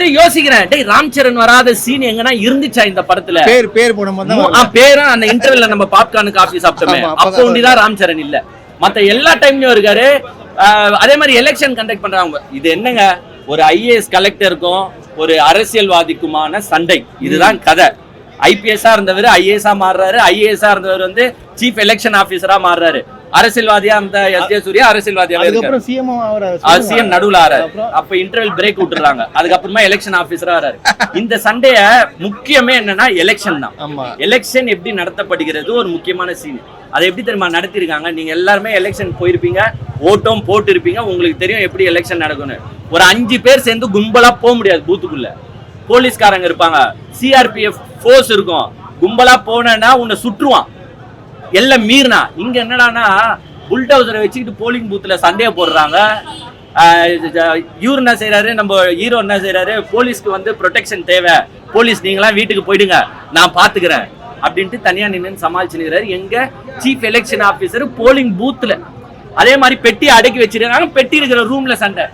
வந்து யோசிக்கிறேன், டேய் ராம் சரண் வராத சீன் எங்கன்னா இருந்துச்சா இந்த படத்துல? பேர் போடும்போது பேரும் அந்த இன்டர்வெல்ல நம்ம பாப்கார்ன் காஃபி சாப்பிட்டோமே அப்போ ஒண்டிதான் ராம் சரண் இல்ல, மத்த எல்லா டைம்லயும் இருக்காரு. அதே மாதிரி எலெக்ஷன் கண்டக்ட் பண்றாங்க. இது என்னங்க, ஒரு ஐஏஎஸ் கலெக்டருக்கும் ஒரு அரசியல்வாதிக்குமான சண்டை, இதுதான் கதை. ஐபிஎஸ்ஆ இருந்தவர் ஐஏஎஸ்ஆ மாறுறாரு, ஐஏஎஸ்ஆ இருந்தவர் வந்து சீஃப் எலெக்ஷன் ஆபீசரா மாறுறாரு, அரசியல்வாதியா இருந்த எஸ்.ஜே. சூர்யா அரசியல்வாதியா இருக்காரு, சிஎம் நடுவுல ஆறாரு. அப்ப இன்டர்வல் பிரேக் விட்டுறாங்க, அதுக்கப்புறமா எலெக்ஷன் ஆபீசரா ஆறாரு. இந்த சண்டைய முக்கியமே என்னன்னா எலெக்ஷன் தான். எலெக்ஷன் எப்படி நடத்தப்படுகிறது ஒரு முக்கியமான சீன். அதை எப்படி தெரியுமா நடத்திருக்காங்க? நீங்க எல்லாருமே எலெக்ஷன் போயிருப்பீங்க, ஓட்டும் போட்டு இருப்பீங்க, உங்களுக்கு தெரியும் எப்படி எலெக்ஷன் நடக்கும்னு. ஒரு 5 பேர் சேர்ந்து கும்பலா போக முடியாது பூத்துக்குள்ள, போலீஸ்காரங்க இருப்பாங்க, சிஆர்பிஎஃப் ஃபோர்ஸ் இருக்கும். கும்பலா போனா உன்னை சுற்றுவான் எல்லாம் மீறினா. இங்க என்னடானா புல்டோசரை வச்சுக்கிட்டு போலிங் பூத்துல சண்டையை போடுறாங்க. இவர் என்ன செய்யறாரு, நம்ம ஹீரோ என்ன செய்யறாரு, போலீஸ்க்கு வந்து ப்ரொடெக்ஷன் தேவை, போலீஸ் நீங்களாம் வீட்டுக்கு போயிடுங்க நான் பாத்துக்கிறேன் அப்படின்ட்டு தனியா நின்று சமாளிச்சுக்கிறாரு எங்க சீஃப் எலெக்ஷன் ஆபீசர் போலிங் பூத்துல. அதே மாதிரி பெட்டி அடக்கி வச்சிருக்காங்க, பெட்டி இருக்கிற ரூம்ல சண்டை.